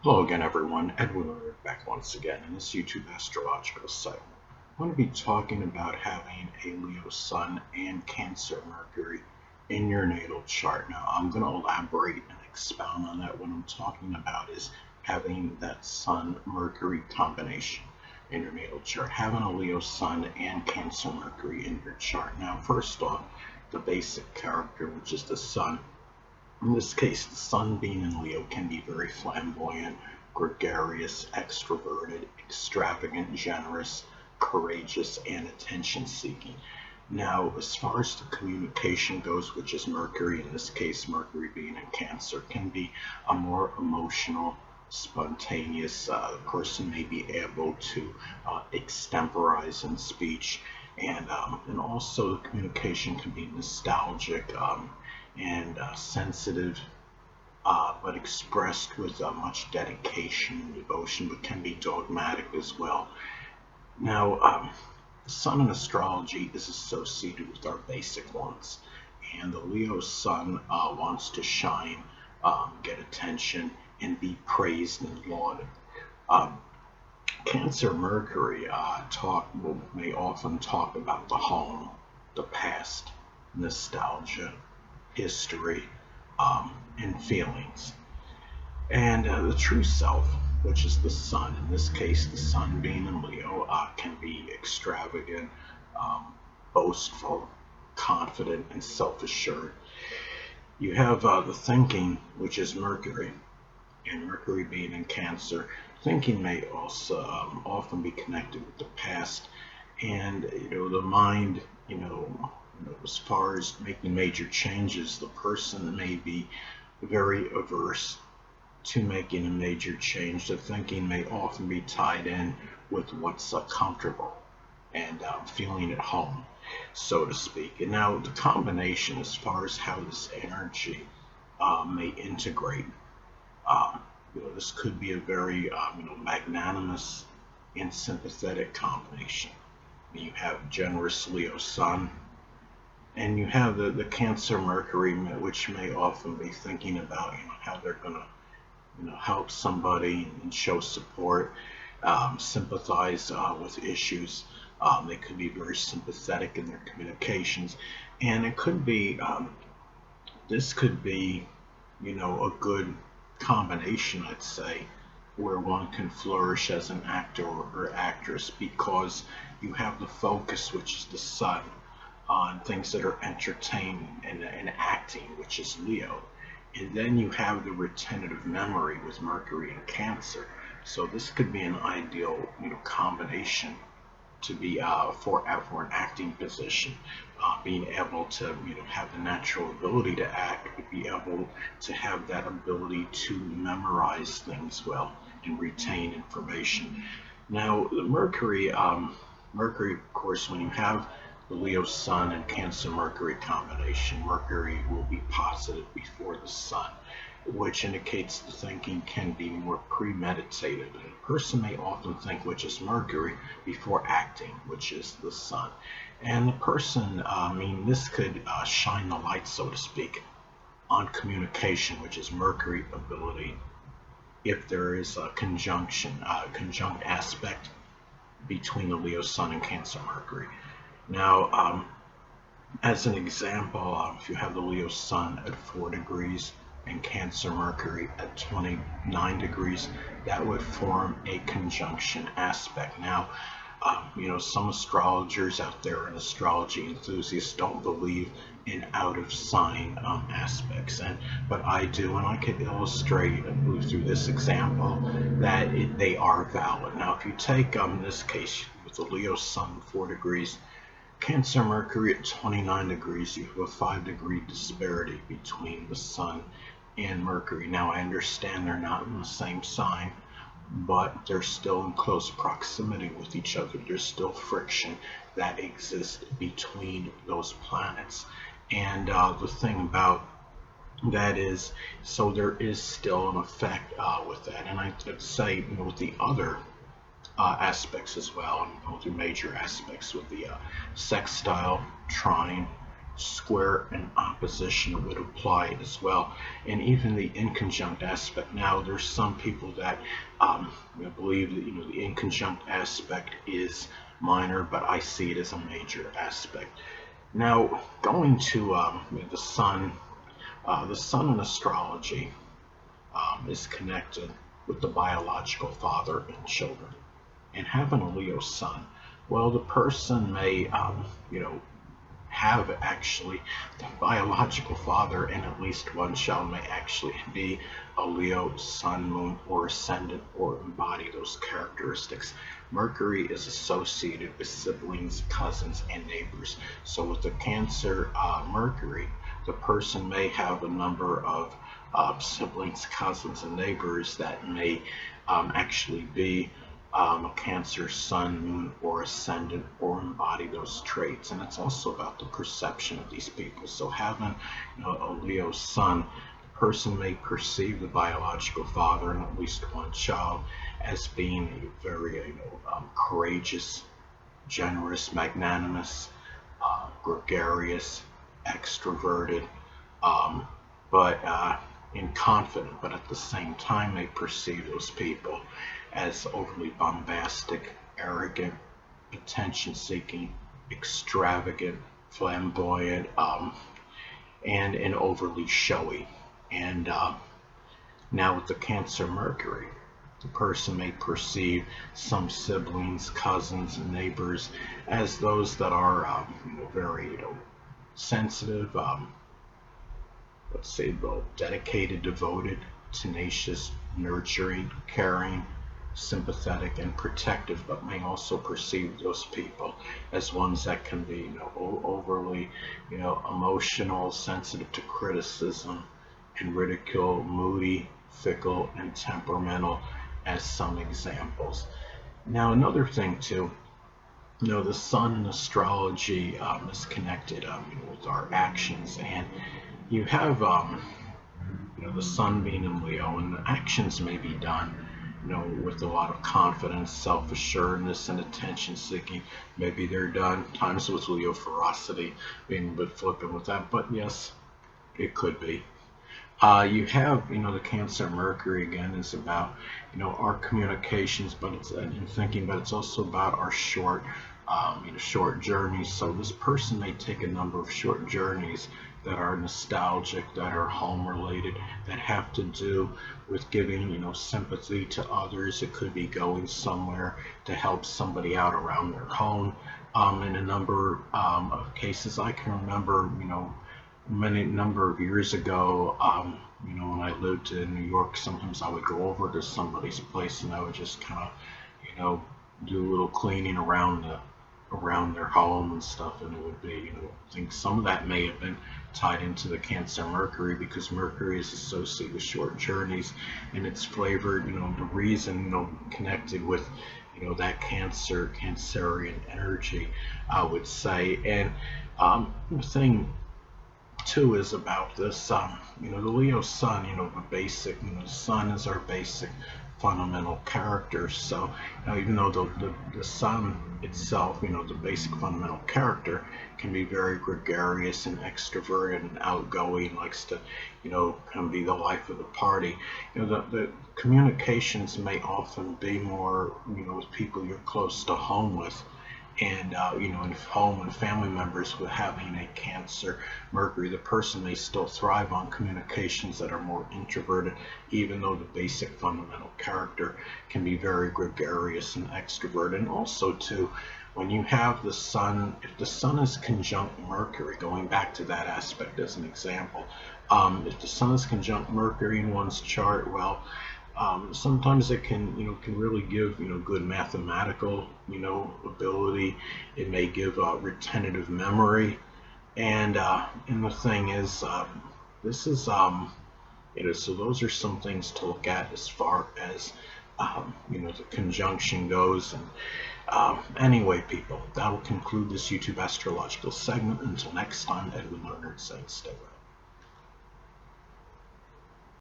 Hello again, everyone. Edwin Learnard back once again in this YouTube astrological segment. I'm going to be talking about having a Leo Sun and Cancer Mercury in your natal chart. Now, I'm going to elaborate and expound on that. What I'm talking about is having that Sun Mercury combination in your natal chart, having a Leo Sun and Cancer Mercury in your chart. Now, first off, the basic character, which is the Sun. In this case, the Sun being in Leo can be very flamboyant, gregarious, extroverted, extravagant, generous, courageous, and attention seeking. Now, as far as the communication goes, which is Mercury, in this case, Mercury being in Cancer, can be a more emotional, spontaneous. The person may be able to extemporize in speech, and also the communication can be nostalgic and sensitive, but expressed with much dedication and devotion, but can be dogmatic as well. Now, the Sun in astrology is associated with our basic ones, and the Leo Sun wants to shine, get attention, and be praised and lauded. Um, Cancer Mercury may often talk about the home, the past, nostalgia, history, and feelings. And the true self, which is the Sun, in this case, the Sun being in Leo, can be extravagant, um, boastful, confident, and self assured. You have the thinking, which is Mercury, and Mercury being in Cancer. Thinking may also often be connected with the past, and the mind. As far as making major changes, the person may be very averse to making a major change. The thinking may often be tied in with what's comfortable and feeling at home, so to speak. And now the combination, as far as how this energy may integrate, um, this could be a very magnanimous and sympathetic combination. You have generous Leo Sun, and you have the Cancer Mercury, which may often be thinking about how they're going to help somebody and show support, sympathize with issues. They could be very sympathetic in their communications, and it could be this could be a good combination, I'd say, where one can flourish as an actor or actress because you have the focus, which is the Sun, on things that are entertaining and acting, which is Leo. And then you have the retentive memory with Mercury and Cancer. So this could be an ideal, combination to be for an acting position. Being able to, have the natural ability to act, but be able to have that ability to memorize things well and retain information. Now, the Mercury, of course, when you have the Leo Sun and Cancer Mercury combination, Mercury will be positive before the Sun, which indicates the thinking can be more premeditated. And a person may often think, which is Mercury, before acting, which is the Sun. And the person, this could shine the light, so to speak, on communication, which is Mercury ability, if there is a conjunct aspect between the Leo Sun and Cancer Mercury. Now, as an example, if you have the Leo Sun at 4 degrees and Cancer Mercury at 29 degrees, that would form a conjunction aspect. Now, some astrologers out there and astrology enthusiasts don't believe in out of sign aspects, but I do, and I could illustrate through this example that they are valid. Now, if you take this case with the Leo Sun 4 degrees, Cancer Mercury at 29 degrees, you have a 5-degree disparity between the Sun and Mercury. Now, I understand they're not in the same sign, but they're still in close proximity with each other. There's still friction that exists between those planets. And the thing about that is, so there is still an effect with that. And I'd say, with the other aspects as well, and go through major aspects with the sextile, trine, square and opposition would apply as well, and even the inconjunct aspect. Now, there's some people that believe that the inconjunct aspect is minor, but I see it as a major aspect. Now, going to the sun in astrology is connected with the biological father and children. And having a Leo sun, well, the person may, have actually the biological father, and at least one child may actually be a Leo sun, moon, or ascendant, or embody those characteristics. Mercury is associated with siblings, cousins, and neighbors. So with the Cancer Mercury, the person may have a number of siblings, cousins, and neighbors that may actually be a Cancer sun, moon, or ascendant, or embody those traits. And it's also about the perception of these people. So having a Leo sun, the person may perceive the biological father and at least one child as being a very courageous, generous, magnanimous, gregarious, extroverted, but confident, but at the same time they perceive those people as overly bombastic, arrogant, attention-seeking, extravagant, flamboyant, and overly showy. And now with the Cancer Mercury, the person may perceive some siblings, cousins, and neighbors as those that are very sensitive, let's say, dedicated, devoted, tenacious, nurturing, caring, sympathetic, and protective, but may also perceive those people as ones that can be overly emotional, sensitive to criticism and ridicule, moody, fickle, and temperamental, as some examples. Now, another thing too, the sun in astrology is connected with our actions, and you have the sun being in Leo, and the actions may be done with a lot of confidence, self-assuredness, and attention-seeking. Maybe they're done times with Leo ferocity, being a bit flippant with that, but yes, it could be. You have the Cancer Mercury again is about our communications, but it's in thinking, but it's also about our short short journeys. So this person may take a number of short journeys that are nostalgic, that are home related, that have to do with giving sympathy to others. It could be going somewhere to help somebody out around their home. In a number of cases, I can remember many number of years ago, when I lived in New York, sometimes I would go over to somebody's place and I would just kind of do a little cleaning around their home and stuff, and it would be I think some of that may have been tied into the Cancer Mercury, because Mercury is associated with short journeys, and it's flavored the reason connected with that Cancerian energy, I would say. And the thing too is about this the Leo sun, the basic, the sun is our basic fundamental character. So even though the sun itself, the basic fundamental character, can be very gregarious and extroverted and outgoing, likes to can be the life of the party, the communications may often be more with people you're close to home with, and in home and family members. With having a Cancer Mercury, the person may still thrive on communications that are more introverted, even though the basic fundamental character can be very gregarious and extroverted. And also too, when you have the sun, if the sun is conjunct Mercury, going back to that aspect as an example, if the sun is conjunct Mercury in one's chart, well, sometimes it can really give good mathematical ability. It may give retentive memory, and the thing is, this is so those are some things to look at as far as the conjunction goes. And anyway, people, that will conclude this YouTube astrological segment. Until next time, Edwin Learnard saying stay well.